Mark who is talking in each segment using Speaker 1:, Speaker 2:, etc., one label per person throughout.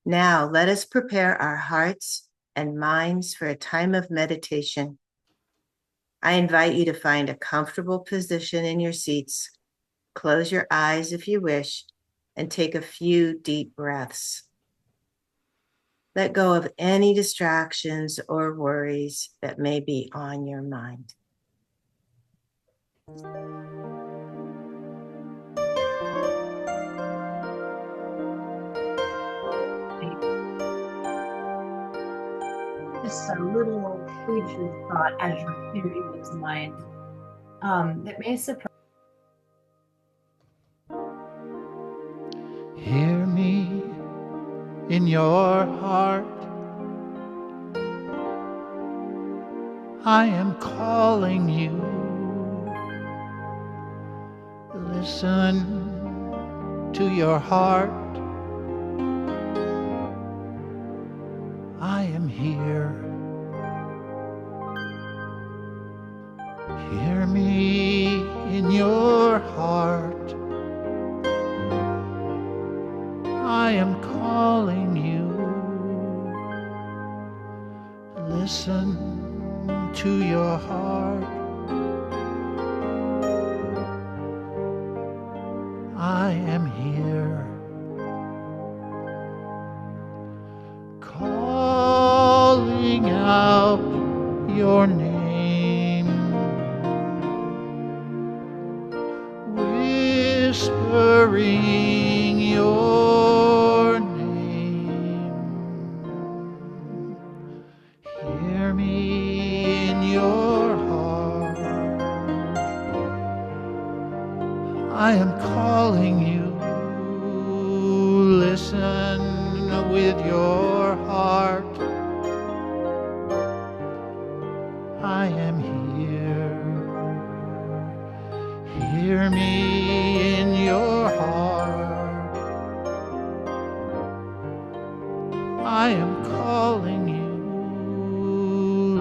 Speaker 1: Now let us prepare our hearts and minds for a time of meditation. I invite you to find a comfortable position in your seats. Close your eyes if you wish, and take a few deep breaths. Let go of any distractions or worries that may be on your mind.
Speaker 2: Just a little food for thought as you're clearing this mind. That may surprise.
Speaker 3: Hear me in your heart. I am calling you. Listen to your heart. I am here. Hear me in your heart. I am calling you. Listen to your heart. I am here. Calling out your name. Whispering your name. Hear me in your heart. I am calling you. Listen with your heart. I am here. Hear me in your heart. I am calling you.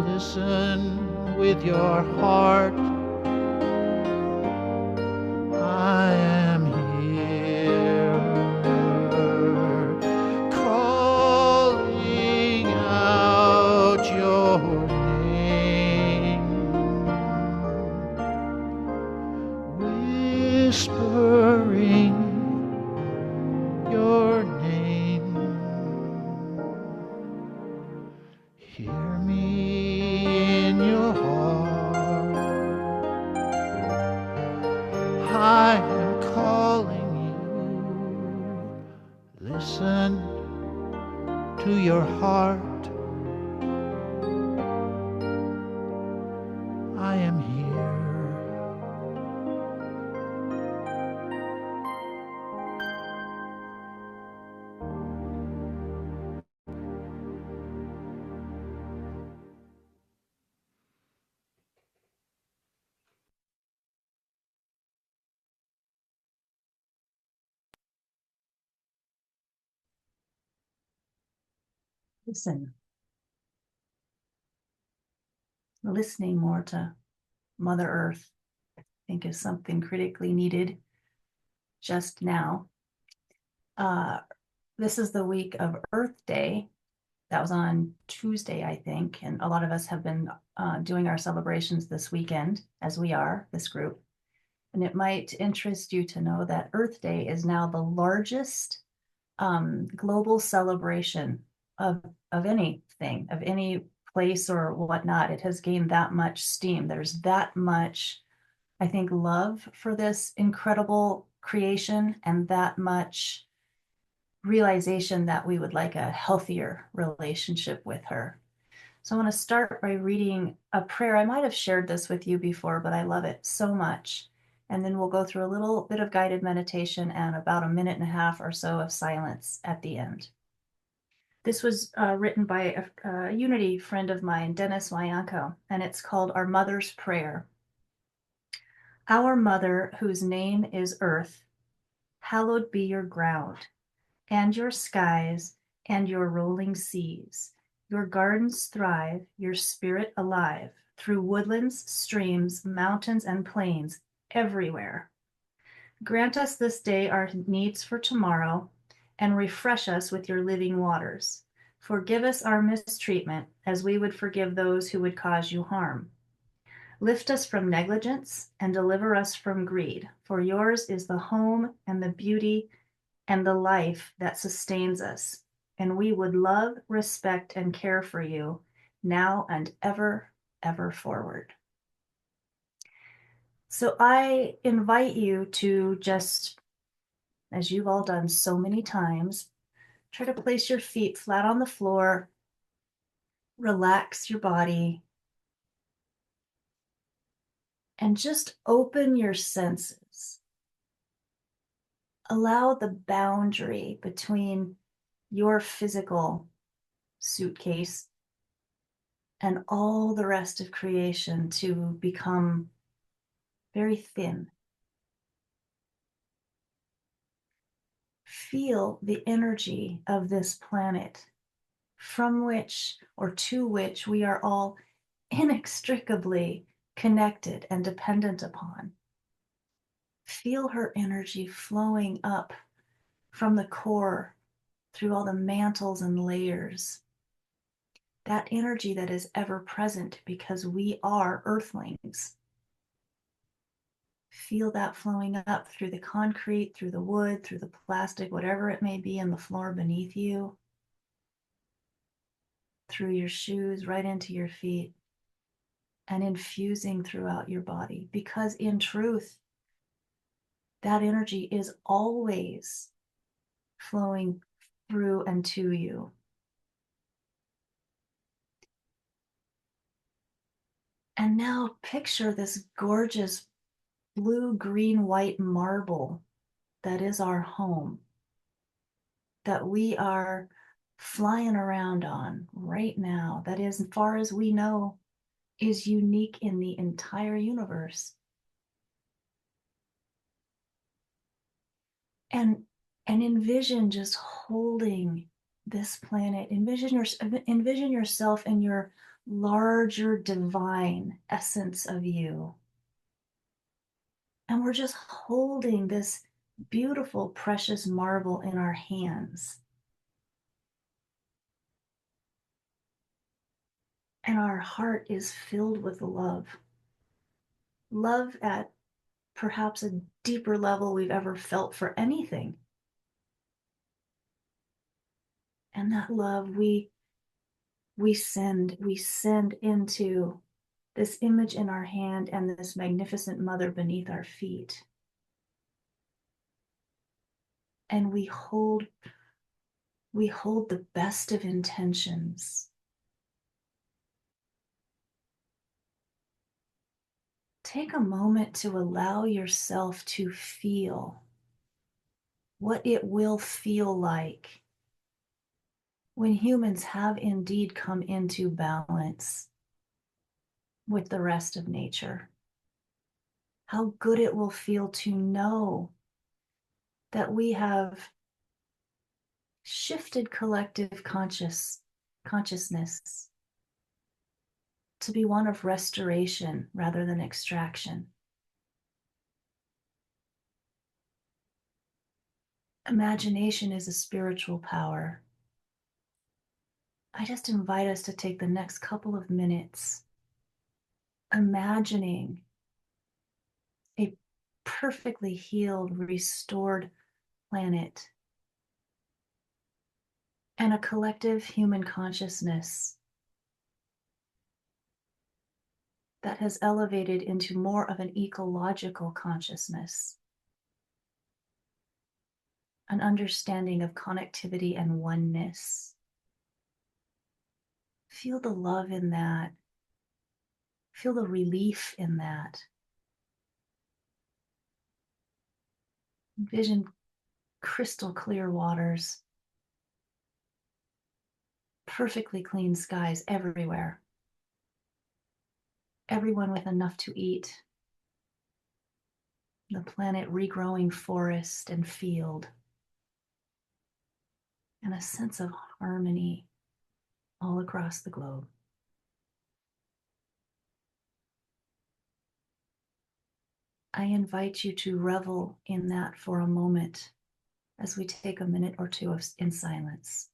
Speaker 3: Listen with your heart. I am here. Calling out your name. Whispering your name. Hear me in your heart. I am calling you. Listen to your heart. I am here.
Speaker 2: Listen. Listening more to Mother Earth, I think, is something critically needed just now. This is the week of Earth Day. That was on Tuesday, I think, and a lot of us have been doing our celebrations this weekend, as we are, this group. And it might interest you to know that Earth Day is now the largest global celebration of anything, of any place or whatnot. It has gained that much steam. There's that much, I think, love for this incredible creation, and that much realization that we would like a healthier relationship with her. So I want to start by reading a prayer. I might have shared this with you before, but I love it so much. And then we'll go through a little bit of guided meditation and about a minute and a half or so of silence at the end. This was written by a Unity friend of mine, Dennis Wayanko, and it's called Our Mother's Prayer. Our Mother, whose name is Earth, hallowed be your ground, and your skies, and your rolling seas. Your gardens thrive, your spirit alive, through woodlands, streams, mountains, and plains, everywhere. Grant us this day our needs for tomorrow, and refresh us with your living waters. Forgive us our mistreatment, as we would forgive those who would cause you harm. Lift us from negligence and deliver us from greed, for yours is the home and the beauty and the life that sustains us. And we would love, respect, and care for you now and ever, ever forward. So I invite you to just, as you've all done so many times, try to place your feet flat on the floor, relax your body, and just open your senses. Allow the boundary between your physical suitcase and all the rest of creation to become very thin. Feel the energy of this planet from which or to which we are all inextricably connected and dependent upon. Feel her energy flowing up from the core through all the mantles and layers. That energy that is ever present because we are earthlings. Feel that flowing up through the concrete, through the wood, through the plastic, whatever it may be in the floor beneath you, through your shoes, right into your feet, and infusing throughout your body. Because in truth, that energy is always flowing through and to you. And now picture this gorgeous blue, green, white marble that is our home, that we are flying around on right now, that is, as far as we know, is unique in the entire universe. And envision just holding this planet. Envision yourself in your larger divine essence of you. And we're just holding this beautiful, precious marble in our hands. And our heart is filled with love. Love at perhaps a deeper level we've ever felt for anything. And that love we send into this image in our hand and this magnificent mother beneath our feet. And we hold the best of intentions. Take a moment to allow yourself to feel what it will feel like when humans have indeed come into balance with the rest of nature. How good it will feel to know that we have shifted collective consciousness to be one of restoration rather than extraction. Imagination is a spiritual power. I just invite us to take the next couple of minutes imagining a perfectly healed, restored planet and a collective human consciousness that has elevated into more of an ecological consciousness, an understanding of connectivity and oneness. Feel the love in that. Feel the relief in that. Envision crystal clear waters, perfectly clean skies everywhere, everyone with enough to eat, the planet regrowing forest and field, and a sense of harmony all across the globe. I invite you to revel in that for a moment. as we take a minute or two in silence.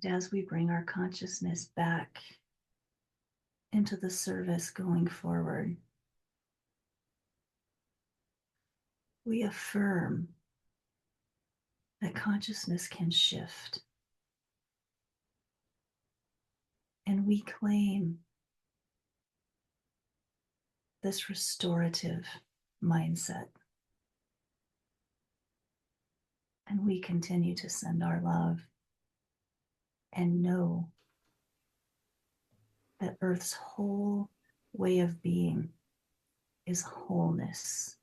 Speaker 2: And as we bring our consciousness back into the service going forward, we affirm that consciousness can shift. And we claim this restorative mindset. And we continue to send our love and know that Earth's whole way of being is wholeness.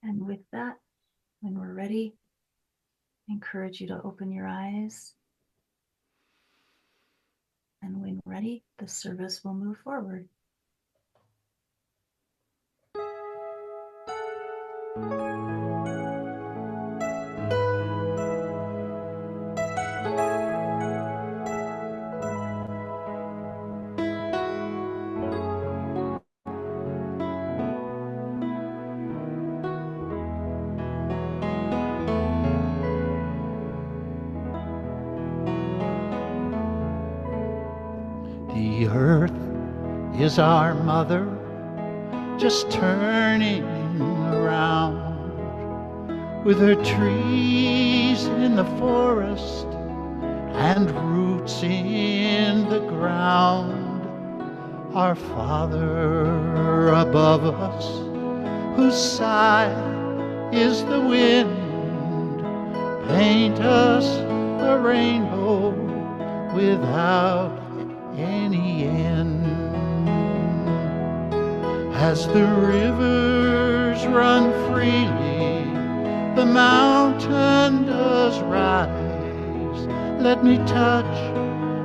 Speaker 2: And with that, when we're ready, I encourage you to open your eyes. And when ready, the service will move forward.
Speaker 3: The earth is our mother, just turning around, with her trees in the forest and roots in the ground. Our Father above us, whose sigh is the wind, paint us a rainbow without any end. As the rivers run freely, the mountain does rise. Let me touch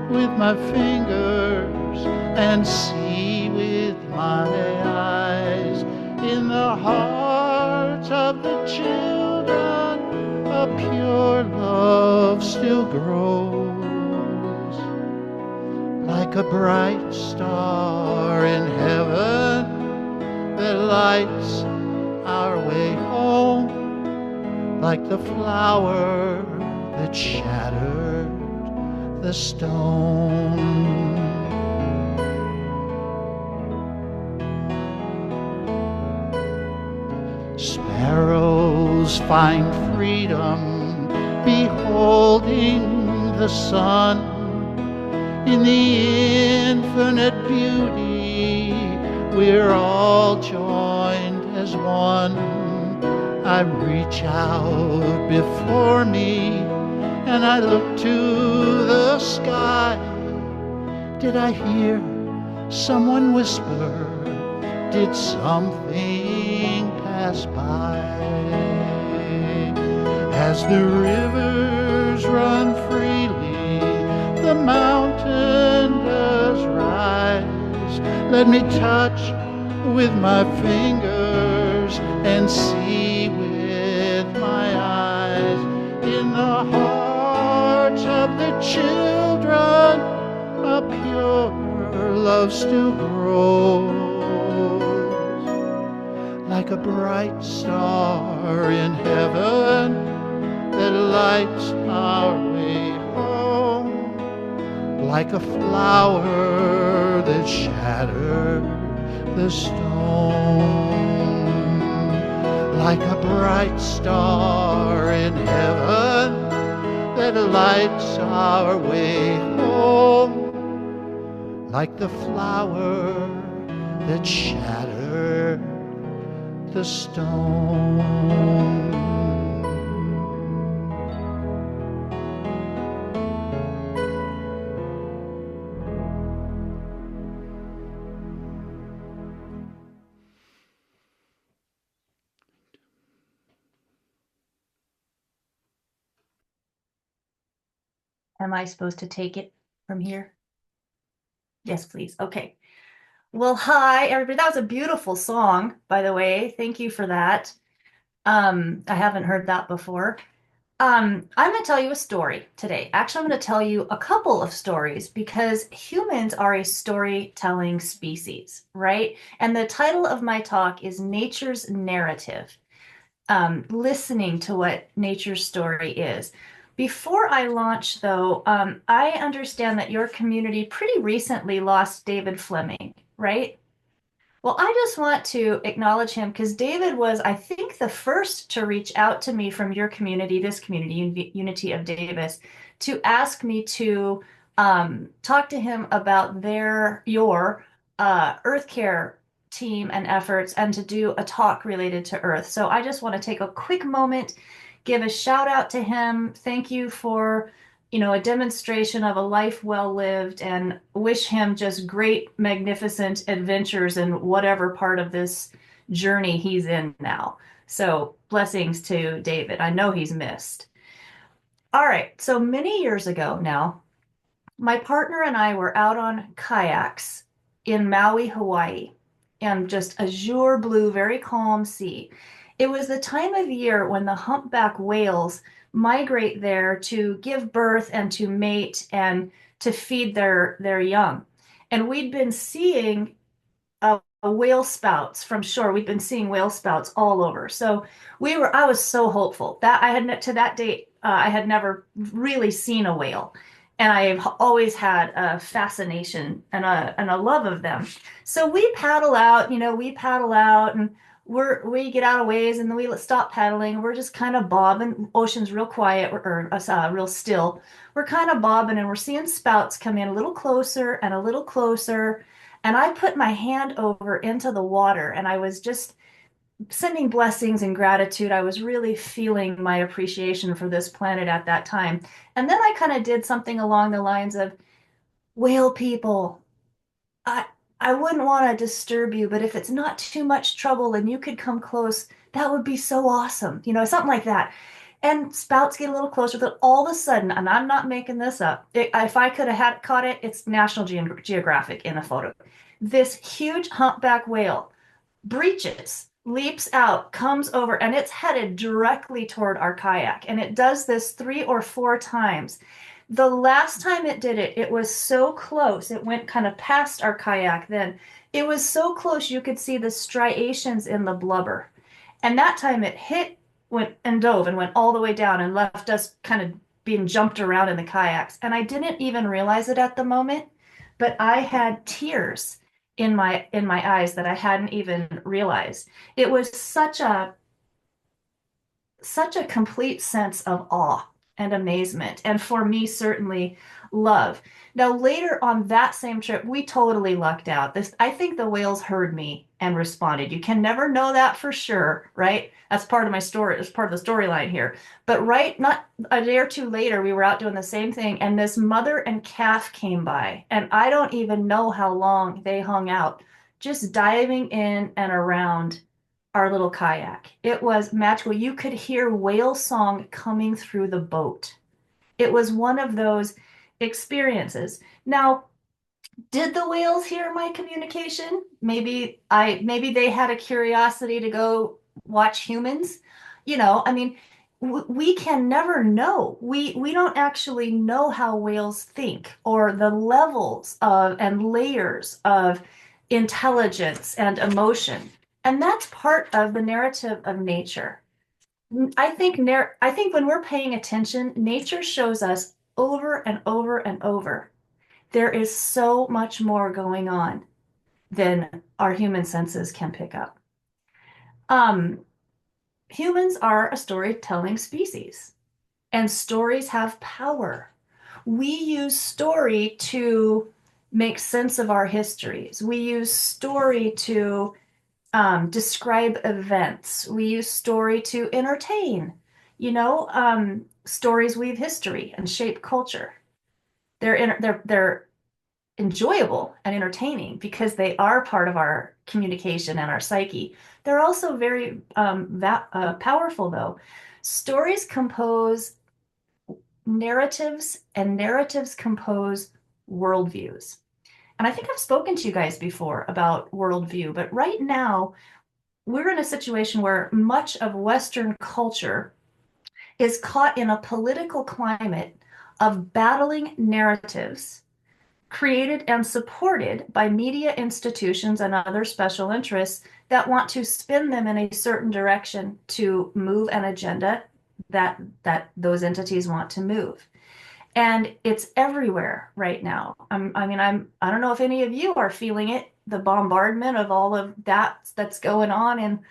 Speaker 3: with my fingers and see with my eyes. In the hearts of the children, a pure love still grows, like a bright star in heaven that lights our way home, like the flower that shattered the stone. Sparrows find freedom beholding the sun. In the infinite beauty, we're all joined as one. I reach out before me and I look to the sky. Did I hear someone whisper? Did something pass by? As the rivers run freely, the mountain does rise. Let me touch with my fingers and see with my eyes. In the hearts of the children, a pure love still grows. Like a bright star in heaven that lights our way home, like a flower that shattered the stone, like a bright star in heaven that lights our way home, like the flower that shattered the stone.
Speaker 2: Am I supposed to take it from here? Yes, please. Okay. Well, hi, everybody. That was a beautiful song, by the way. Thank you for that. I haven't heard that before. I'm going to tell you a story today. Actually, I'm going to tell you a couple of stories because humans are a storytelling species, right? And the title of my talk is Nature's Narrative, listening to what nature's story is. Before I launch, though, I understand that your community pretty recently lost David Fleming, right? Well, I just want to acknowledge him because David was, I think, the first to reach out to me from your community, this community, Unity of Davis, to ask me to talk to him about your Earth Care team and efforts and to do a talk related to Earth. So I just want to take a quick moment, give a shout out to him. Thank you for a demonstration of a life well lived, and wish him just great, magnificent adventures in whatever part of this journey he's in now. So blessings to David. I know he's missed. All right. So many years ago now, my partner and I were out on kayaks in Maui, Hawaii, and just azure blue, very calm sea. It was the time of year when the humpback whales migrate there to give birth and to mate and to feed their young. And we'd been seeing whale spouts from shore. We've been seeing whale spouts all over. So I was so hopeful that to that date, I had never really seen a whale. And I've always had a fascination and a love of them. So we paddle out, and we get out of ways and then we stop paddling. We're just kind of bobbing. Ocean's real quiet or real still. We're kind of bobbing and we're seeing spouts come in a little closer and a little closer. And I put my hand over into the water and I was just sending blessings and gratitude. I was really feeling my appreciation for this planet at that time. And then I kind of did something along the lines of, whale people, I I wouldn't want to disturb you, but if it's not too much trouble and you could come close, that would be so awesome. Something like that. And spouts get a little closer, but all of a sudden, and I'm not making this up, if I could have caught it, it's National Geographic in a photo. This huge humpback whale breaches, leaps out, comes over, and it's headed directly toward our kayak. And it does this 3 or 4 times. The last time it did it, it was so close. It went kind of past our kayak then. It was so close you could see the striations in the blubber. And that time it went and dove and went all the way down and left us kind of being jumped around in the kayaks. And I didn't even realize it at the moment, but I had tears in my eyes that I hadn't even realized. It was such a complete sense of awe and amazement. And for me, certainly love. Now, later on that same trip, we totally lucked out. I think the whales heard me and responded. You can never know that for sure, right? That's part of my story. It's part of the storyline here. But right, not a day or two later, we were out doing the same thing, and this mother and calf came by, and I don't even know how long they hung out, just diving in and around our little kayak. It was magical. You could hear whale song coming through the boat. It was one of those experiences. Now, did the whales hear my communication? Maybe they had a curiosity to go watch humans. I mean, we can never know. We don't actually know how whales think or the levels of and layers of intelligence and emotion. And that's part of the narrative of nature. I think when we're paying attention, nature shows us over and over and over. There is so much more going on than our human senses can pick up. Um, Humans are a storytelling species, and stories have power. We use story to make sense of our histories. We use story to describe events. We use story to entertain. Stories weave history and shape culture. They're enjoyable and entertaining because they are part of our communication and our psyche. They're also very powerful, though. Stories compose narratives, and narratives compose worldviews. And I think I've spoken to you guys before about worldview, but right now we're in a situation where much of Western culture is caught in a political climate of battling narratives created and supported by media institutions and other special interests that want to spin them in a certain direction to move an agenda that those entities want to move. And it's everywhere right now. I don't know if any of you are feeling it, the bombardment of all of that's going on in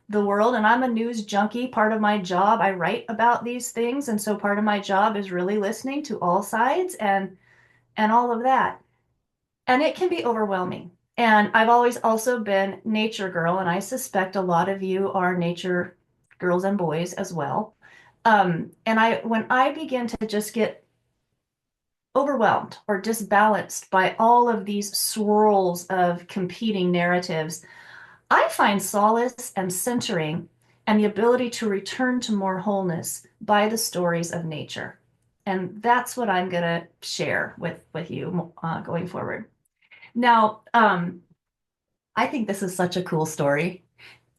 Speaker 2: the world. And I'm a news junkie. Part of my job, I write about these things. And so part of my job is really listening to all sides and all of that. And it can be overwhelming. And I've always also been nature girl, and I suspect a lot of you are nature girls and boys as well. When I begin to just get overwhelmed or disbalanced by all of these swirls of competing narratives, I find solace and centering and the ability to return to more wholeness by the stories of nature. And that's what I'm going to share with you going forward. Now, I think this is such a cool story.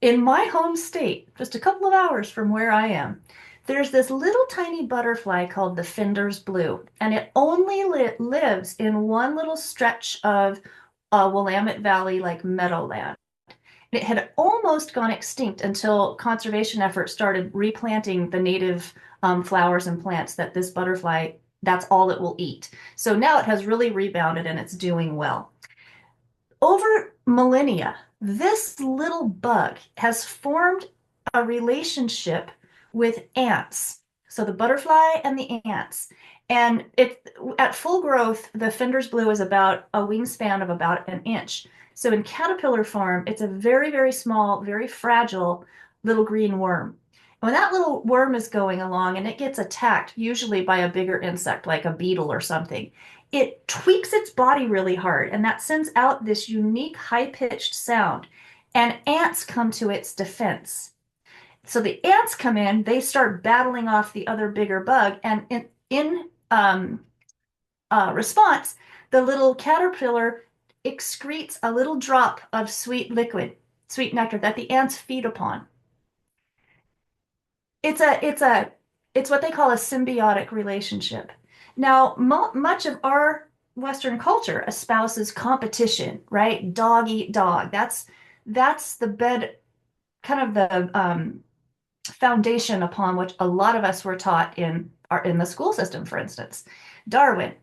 Speaker 2: In my home state, just a couple of hours from where I am, there's this little tiny butterfly called the Finder's Blue, and it only lives in one little stretch of Willamette Valley, like meadowland. It had almost gone extinct until conservation efforts started replanting the native flowers and plants that this butterfly, that's all it will eat. So now it has really rebounded and it's doing well. Over millennia, this little bug has formed a relationship with ants. So the butterfly and the ants. And at full growth, the Finder's Blue is about a wingspan of about an inch. So in caterpillar form, it's a very, very small, very fragile little green worm. And when that little worm is going along and it gets attacked, usually by a bigger insect like a beetle or something, it tweaks its body really hard, and that sends out this unique high-pitched sound. And ants come to its defense. So the ants come in, they start battling off the other bigger bug, and in response, the little caterpillar excretes a little drop of sweet liquid, sweet nectar that the ants feed upon. It's what they call a symbiotic relationship. Now, much of our Western culture espouses competition, right? Dog eat dog. That's the bed, kind of the foundation upon which a lot of us were taught in the school system, for instance. Darwin,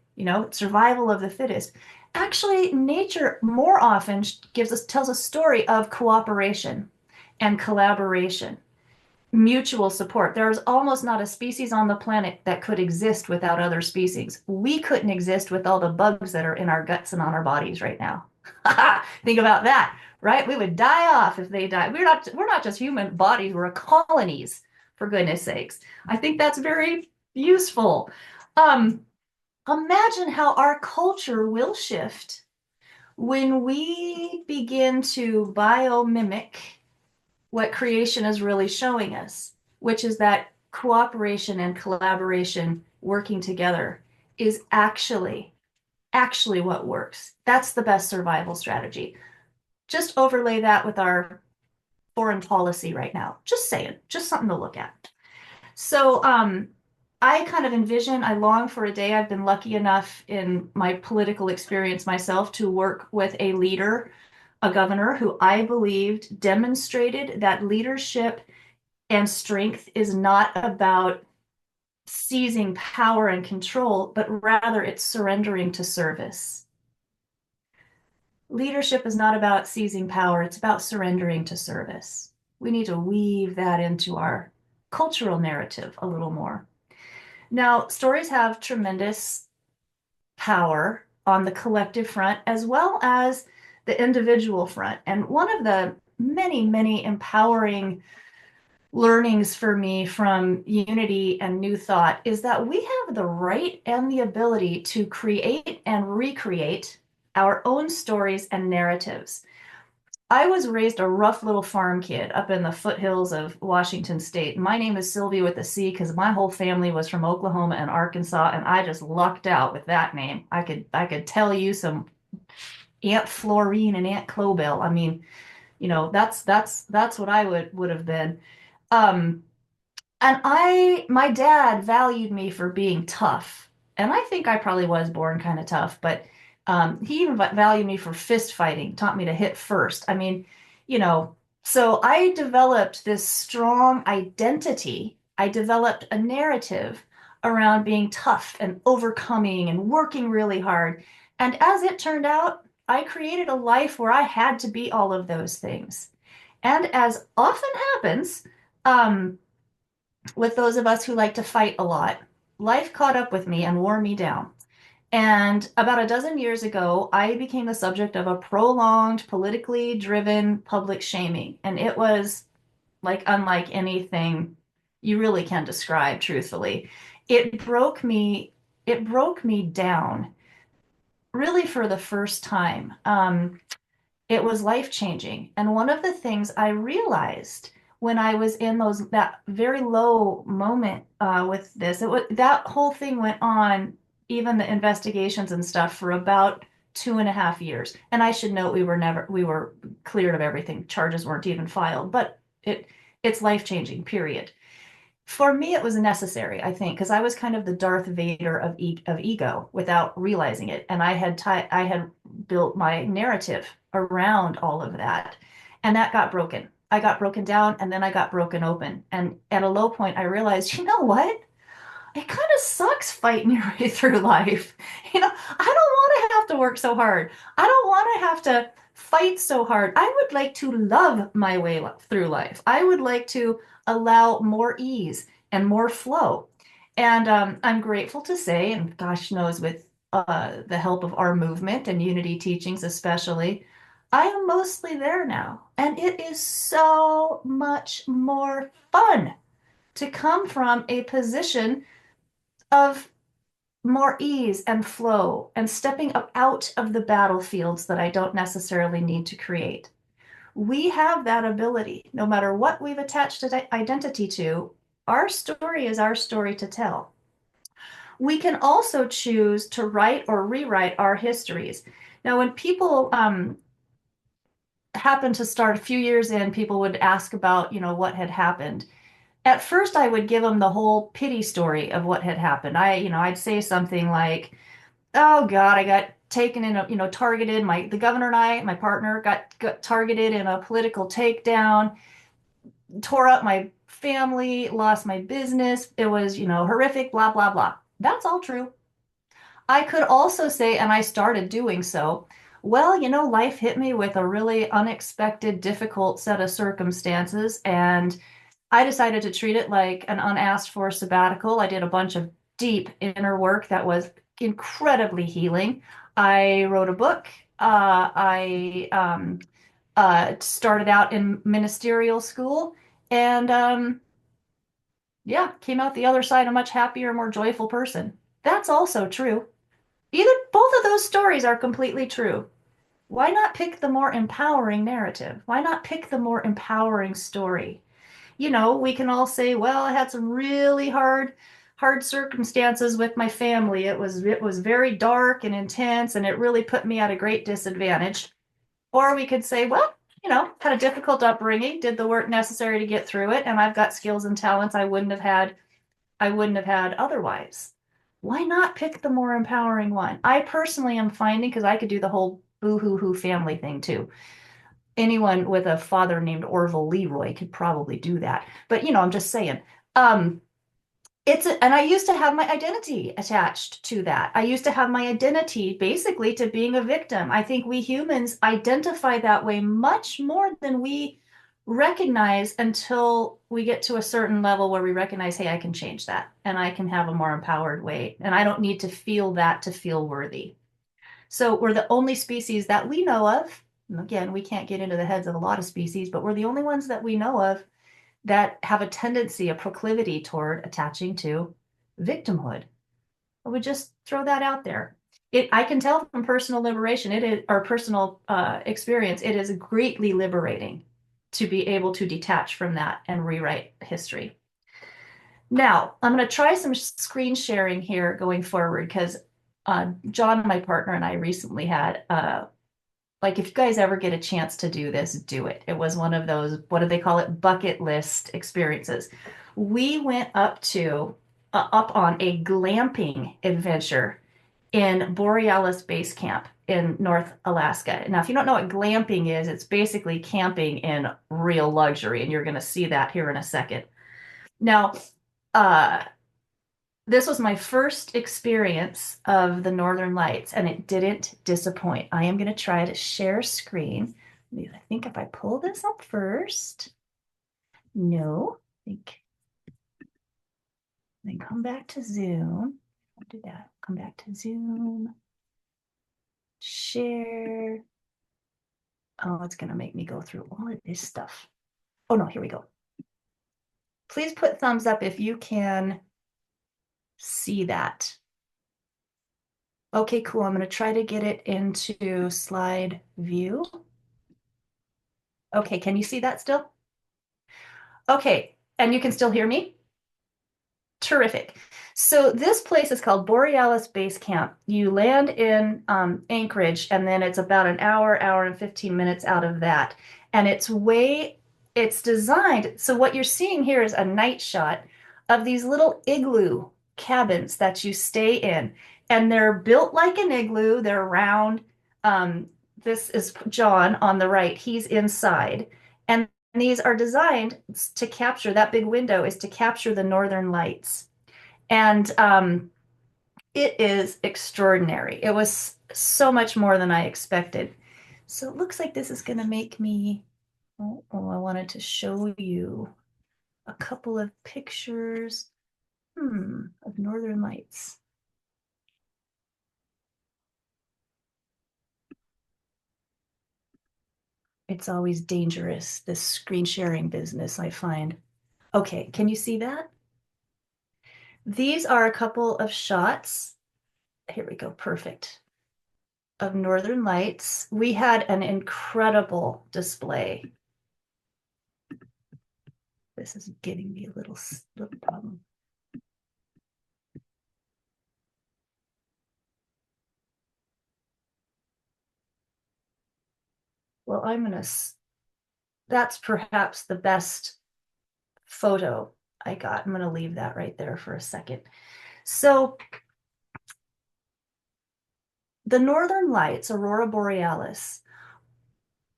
Speaker 2: survival of the fittest. Actually, nature more often tells a story of cooperation and collaboration. mutual support. There's almost not a species on the planet that could exist without other species. We couldn't exist with all the bugs that are in our guts and on our bodies right now. Think about that, right? We would die off if they died. We're not just human bodies, we're colonies, for goodness sakes. I think that's very useful. Imagine how our culture will shift when we begin to biomimic what creation is really showing us, which is that cooperation and collaboration working together is actually what works. That's the best survival strategy. Just overlay that with our foreign policy right now. Just saying, just something to look at. So I kind of envision, I long for a day. I've been lucky enough in my political experience myself to work with a leader, a governor who I believed demonstrated that leadership and strength is not about seizing power and control, but rather it's surrendering to service. Leadership is not about seizing power, it's about surrendering to service. We need to weave that into our cultural narrative a little more. Now, stories have tremendous power on the collective front as well as the individual front. And one of the many, many empowering learnings for me from Unity and New Thought is that we have the right and the ability to create and recreate our own stories and narratives. I was raised a rough little farm kid up in the foothills of Washington State. My name is Sylvia with a C because my whole family was from Oklahoma and Arkansas, and I just lucked out with that name. I could tell you some Aunt Florine and Aunt Clobell. I mean, that's what I would have been. Um, and my dad valued me for being tough. And I think I probably was born kind of tough, but he even valued me for fist fighting, taught me to hit first. I mean, so I developed this strong identity. I developed a narrative around being tough and overcoming and working really hard. And as it turned out, I created a life where I had to be all of those things. And as often happens, um, with those of us who like to fight a lot, life caught up with me and wore me down. And about a dozen years ago, I became the subject of a prolonged, politically driven public shaming. And it was like unlike anything you really can describe, truthfully. It broke me down really for the first time. It was life-changing. And one of the things I realized when I was in that very low moment with this, that whole thing went on, even the investigations and stuff, for about 2.5 years. And I should note we were cleared of everything. Charges weren't even filed, but it's life-changing, period. For me, it was necessary, I think, because I was kind of the Darth Vader of ego without realizing it, and I had built my narrative around all of that, and that got broken. I got broken down, and then I got broken open. And at a low point, I realized, you know what? It kind of sucks fighting your way through life. I don't want to have to work so hard. I don't want to have to fight so hard. I would like to love my way through life. I would like to allow more ease and more flow. And I'm grateful to say, and gosh knows with the help of our movement and unity teachings especially, I am mostly there now. And it is so much more fun to come from a position of more ease and flow and stepping out of the battlefields that I don't necessarily need to create. We have that ability, no matter what we've attached identity to. Our story is our story to tell. We can also choose to write or rewrite our histories. Now, when people happen to start a few years in, people would ask about, what had happened. At first, I would give them the whole pity story of what had happened. I'd say something like, "Oh God, I got taken in targeted. The governor and my partner, got targeted in a political takedown, tore up my family, lost my business. It was, horrific, blah, blah, blah." That's all true. I could also say, and I started doing so, well, life hit me with a really unexpected, difficult set of circumstances, and I decided to treat it like an unasked for sabbatical. I did a bunch of deep inner work that was incredibly healing. I wrote a book. I started out in ministerial school and yeah, came out the other side a much happier, more joyful person. That's also true. Either both of those stories are completely true. Why not pick the more empowering narrative? Why not pick the more empowering story? You know, we can all say, well, I had some really hard circumstances with my family. It was very dark and intense, and it really put me at a great disadvantage. Or we could say, well, had a difficult upbringing, did the work necessary to get through it, and I've got skills and talents I wouldn't have had otherwise. Why not pick the more empowering one? I personally am finding, because I could do the whole boo-hoo-hoo family thing too. Anyone with a father named Orville Leroy could probably do that. But I'm just saying. Um, and I used to have my identity attached to that. I used to have my identity basically to being a victim. I think we humans identify that way much more than we recognize until we get to a certain level where we recognize, hey, I can change that and I can have a more empowered way. And I don't need to feel that to feel worthy. So we're the only species that we know of. And again, we can't get into the heads of a lot of species, but we're the only ones that we know of that have a tendency, a proclivity toward attaching to victimhood. I would just throw that out there. I can tell from personal liberation, it is our personal experience. It is greatly liberating to be able to detach from that and rewrite history. Now, I'm going to try some screen sharing here going forward because John, my partner, and I recently had like if you guys ever get a chance to do this, do it. It was one of those, what do they call it, bucket list experiences. We went up on a glamping adventure in Borealis Base Camp in North Alaska. Now, if you don't know what glamping is, it's basically camping in real luxury, and you're going to see that here in a second. Now, this was my first experience of the Northern Lights, and it didn't disappoint. I am going to try to share screen. I think if I pull this up first, no, I think, then come back to Zoom. I'll do that. Come back to Zoom. Share. Oh, it's going to make me go through all of this stuff. Oh, no, here we go. Please put thumbs up if you can see that. Okay, cool. I'm going to try to get it into slide view. Okay, can you see that still? Okay, and you can still hear me? Terrific. So this place is called Borealis Base Camp. You land in Anchorage, and then it's about an hour and 15 minutes out of that. And it's designed, so what you're seeing here is a night shot of these little igloo cabins that you stay in. And they're built like an igloo, they're round. This is John on the right, he's inside. And these are designed to capture, that big window is to capture the northern lights. And it is extraordinary. It was so much more than I expected. So it looks like this is going to make me, I wanted to show you a couple of pictures of northern lights. It's always dangerous, this screen sharing business, I find. Okay, can you see that? These are a couple of shots. Here we go, perfect. Of northern lights. We had an incredible display. This is giving me a little problem. Well, that's perhaps the best photo I got. I'm gonna leave that right there for a second. So the Northern Lights, Aurora Borealis,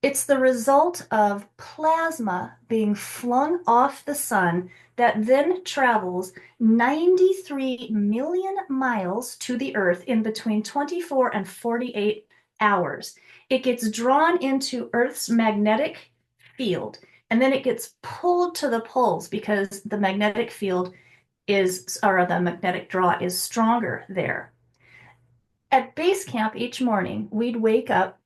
Speaker 2: it's the result of plasma being flung off the sun that then travels 93 million miles to the Earth in between 24 and 48 hours. It gets drawn into Earth's magnetic field. and then it gets pulled to the poles because the magnetic field is, or the magnetic draw is stronger there. At base camp each morning, we'd wake up,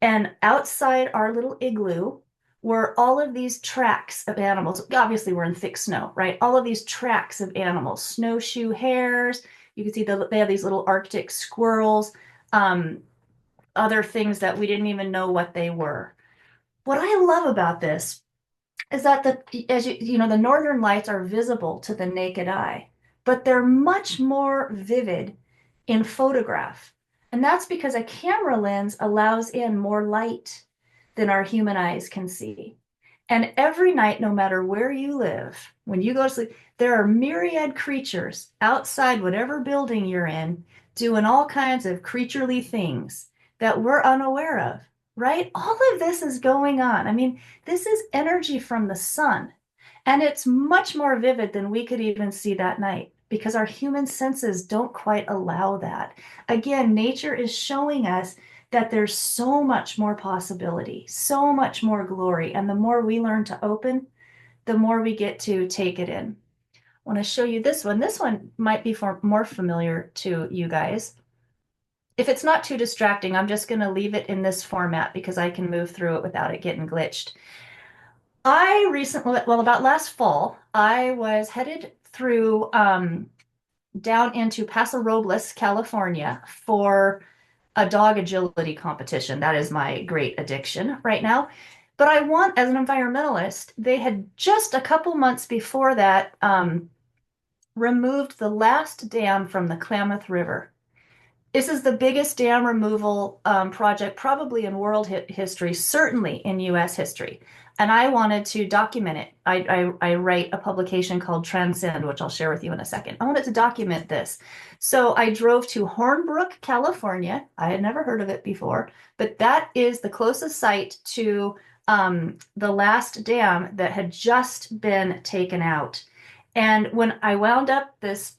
Speaker 2: and outside our little igloo were all of these tracks of animals. Obviously, we're in thick snow, right? All of these tracks of animals, snowshoe hares. You can see they have these little Arctic squirrels, other things that we didn't even know what they were. What I love about this is that as you know, the northern lights are visible to the naked eye, but they're much more vivid in photograph. And that's because a camera lens allows in more light than our human eyes can see. And every night, no matter where you live, when you go to sleep, there are myriad creatures outside whatever building you're in doing all kinds of creaturely things that we're unaware of, right? All of this is going on. I mean, this is energy from the sun, and it's much more vivid than we could even see that night because our human senses don't quite allow that. Again, nature is showing us that there's so much more possibility, so much more glory. And the more we learn to open, the more we get to take it in. I want to show you this one. This one might be more familiar to you guys. If it's not too distracting, I'm just going to leave it in this format because I can move through it without it getting glitched. I recently, well, about last fall, I was headed through down into Paso Robles, California for a dog agility competition. That is my great addiction right now. But I want, as an environmentalist, they had just a couple months before that removed the last dam from the Klamath River. This is the biggest dam removal project probably in world history, certainly in US history. And I wanted to document it. I write a publication called Transcend, which I'll share with you in a second. I wanted to document this. So I drove to Hornbrook, California. I had never heard of it before, but that is the closest site to the last dam that had just been taken out. And when I wound up this,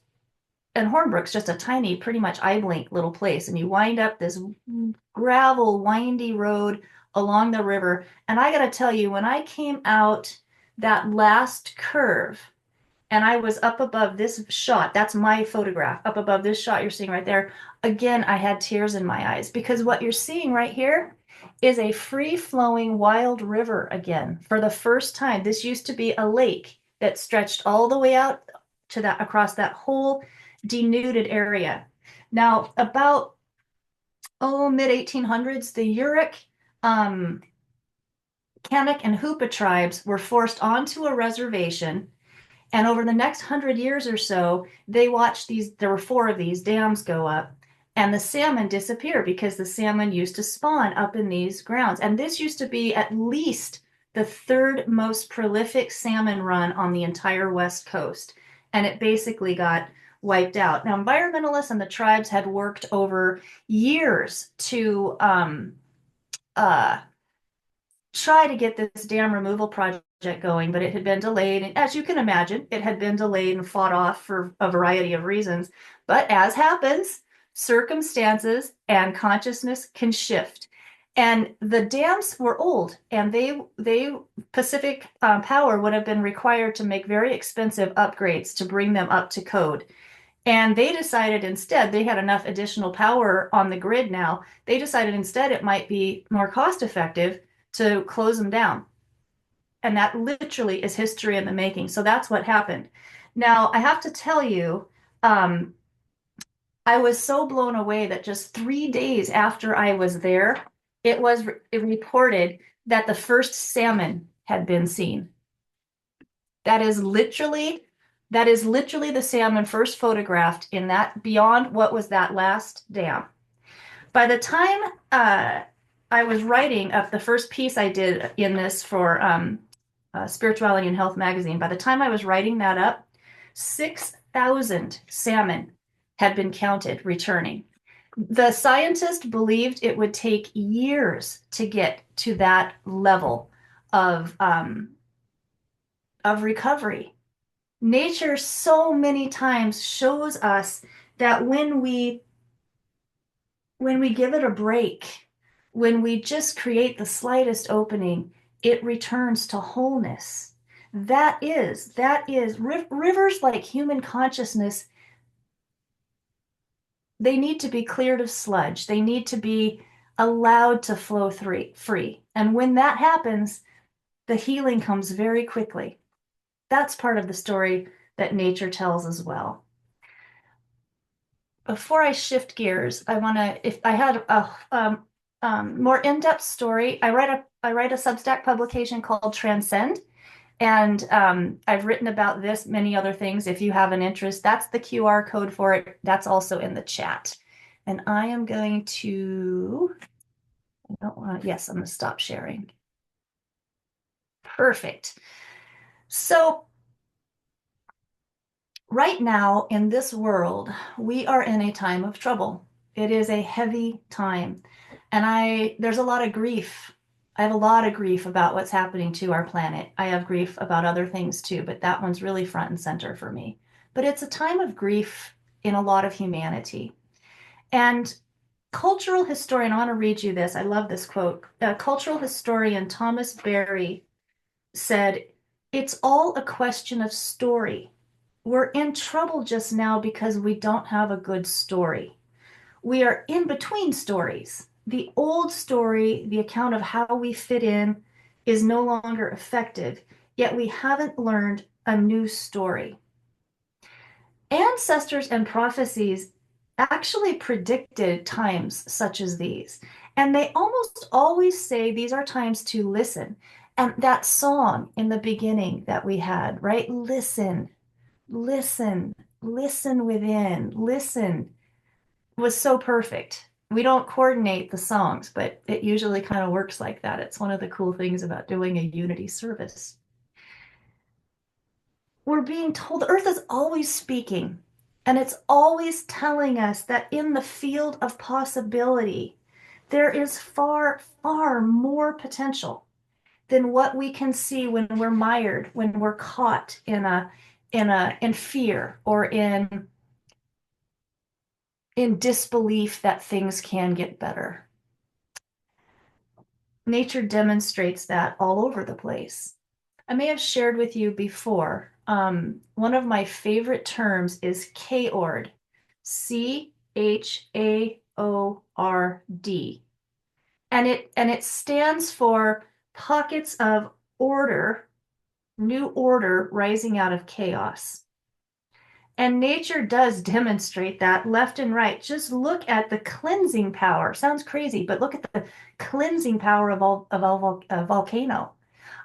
Speaker 2: and Hornbrook's just a tiny, pretty much eye blink little place, and you wind up this gravel, windy road along the river. And I got to tell you, when I came out that last curve and I was up above this shot, that's my photograph, up above this shot you're seeing right there, again, I had tears in my eyes because what you're seeing right here is a free-flowing wild river again. For the first time, this used to be a lake that stretched all the way out to that, across that whole denuded area. Now, about mid-1800s, the Yurok, Kanak, and Hoopa tribes were forced onto a reservation, and over the next 100 years or so, they watched these, there were 4 of these dams go up, and the salmon disappear because the salmon used to spawn up in these grounds. And this used to be at least the 3rd most prolific salmon run on the entire West Coast, and it basically got wiped out. Now, environmentalists and the tribes had worked over years to try to get this dam removal project going, but it had been delayed. And as you can imagine, it had been delayed and fought off for a variety of reasons. But as happens, circumstances and consciousness can shift. And the dams were old, and they Pacific Power would have been required to make very expensive upgrades to bring them up to code. And they decided instead, they had enough additional power on the grid now, they decided instead it might be more cost effective to close them down. And that literally is history in the making. So that's what happened. Now, I have to tell you, I was so blown away that just 3 days after I was there, it was reported that the first salmon had been seen. That is literally the salmon first photographed in that, beyond what was that last dam. By the time I was writing up the first piece I did in this for Spirituality and Health magazine, by the time I was writing that up, 6,000 salmon had been counted returning. The scientist believed it would take years to get to that level of recovery. Nature so many times shows us that when we give it a break, when we just create the slightest opening, it returns to wholeness. That is rivers like human consciousness. They need to be cleared of sludge. They need to be allowed to flow free. And when that happens, the healing comes very quickly. That's part of the story that nature tells as well. Before I shift gears, I want to, if I had a more in-depth story, I write a Substack publication called Transcend, and I've written about this, many other things. If you have an interest, that's the QR code for it. That's also in the chat. And I am going to, yes, I'm going to stop sharing. Perfect. So right now in this world, we are in a time of trouble. It is a heavy time. And there's a lot of grief. I have a lot of grief about what's happening to our planet. I have grief about other things too, but that one's really front and center for me. But it's a time of grief in a lot of humanity. And cultural historian, I want to read you this. I love this quote. Cultural historian Thomas Berry said, "It's all a question of story. We're in trouble just now because we don't have a good story. We are in between stories. The old story, the account of how we fit in, is no longer effective, yet we haven't learned a new story." Ancestors and prophecies actually predicted times such as these, and they almost always say these are times to listen. And that song in the beginning that we had, right? Listen, listen, listen within, listen, was so perfect. We don't coordinate the songs, but it usually kind of works like that. It's one of the cool things about doing a unity service. We're being told the earth is always speaking, and it's always telling us that in the field of possibility, there is far, far more potential than what we can see when we're mired, when we're caught in fear or in disbelief that things can get better. Nature demonstrates that all over the place. I may have shared with you before, one of my favorite terms is CHAORD, CHAORD. And it stands for pockets of order, new order rising out of chaos. And nature does demonstrate that left and right. Just look at the cleansing power. Sounds crazy, but look at the cleansing power of a volcano.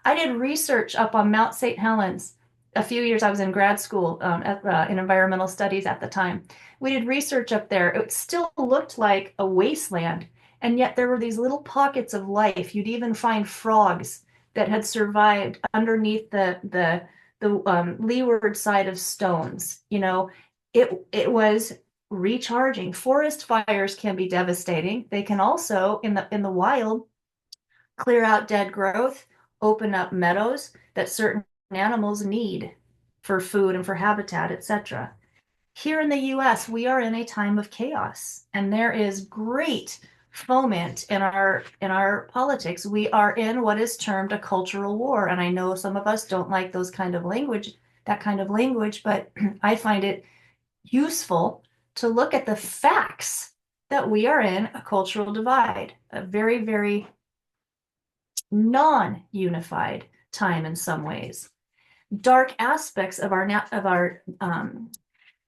Speaker 2: I did research up on Mount St. Helens a few years. I was in grad school in environmental studies at the time. We did research up there. It still looked like a wasteland, and yet there were these little pockets of life. You'd even find frogs that had survived underneath the leeward side of stones. You know, it was recharging. Forest fires can be devastating. They can also, in the wild, clear out dead growth, open up meadows that certain animals need for food and for habitat, etc. Here in the US, we are in a time of chaos, and there is great foment in our politics. We are in what is termed a cultural war, and I know some of us don't like that kind of language, but I find it useful to look at the facts that we are in a cultural divide, a very, very non-unified time in some ways. Dark aspects of our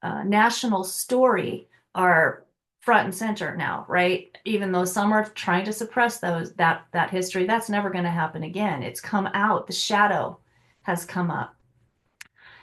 Speaker 2: national story are front and center now, right? Even though some are trying to suppress that history, that's never going to happen again. It's come out. The shadow has come up.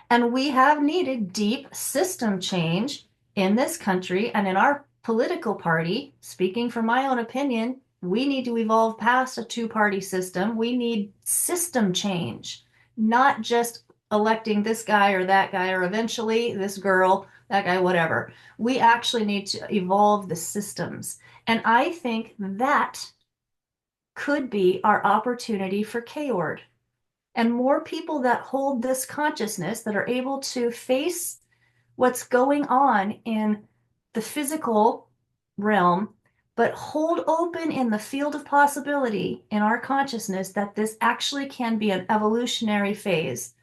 Speaker 2: And we have needed deep system change in this country and in our political party. Speaking from my own opinion, we need to evolve past a two-party system. We need system change, not just electing this guy or eventually this girl, that guy, whatever. We actually need to evolve the systems. And I think that could be our opportunity for CHAORD. And more people that hold this consciousness, that are able to face what's going on in the physical realm, but hold open in the field of possibility in our consciousness that this actually can be an evolutionary phase,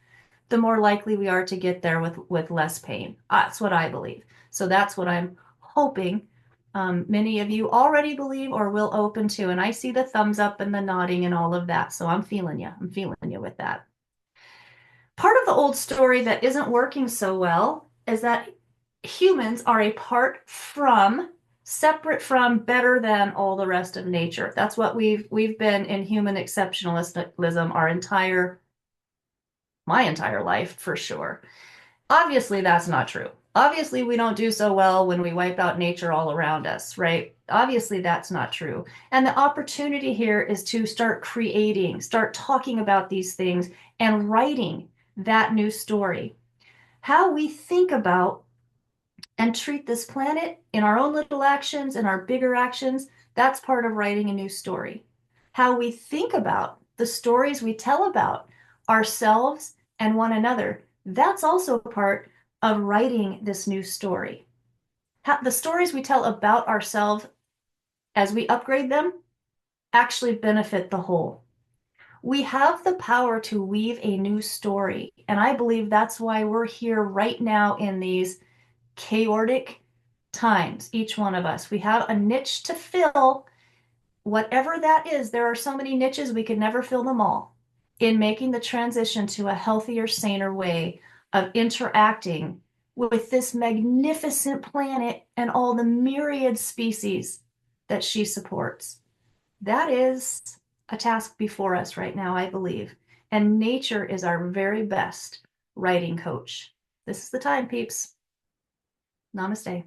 Speaker 2: the more likely we are to get there with less pain. That's what I believe. So that's what I'm hoping many of you already believe or will open to. And I see the thumbs up and the nodding and all of that. So I'm feeling you. I'm feeling you with that. Part of the old story that isn't working so well is that humans are a part from, separate from, better than all the rest of nature. That's what we've been in human exceptionalism my entire life, for sure. Obviously, that's not true. Obviously, we don't do so well when we wipe out nature all around us, right? Obviously, that's not true. And the opportunity here is to start creating, start talking about these things and writing that new story. How we think about and treat this planet in our own little actions and our bigger actions, that's part of writing a new story. How we think about the stories we tell about ourselves and one another, that's also part of writing this new story. The stories we tell about ourselves as we upgrade them actually benefit the whole. We have the power to weave a new story. And I believe that's why we're here right now in these chaotic times, each one of us. We have a niche to fill, whatever that is. There are so many niches, we could never fill them all, in making the transition to a healthier, saner way of interacting with this magnificent planet and all the myriad species that she supports. That is a task before us right now, I believe. And nature is our very best writing coach. This is the time, peeps. Namaste.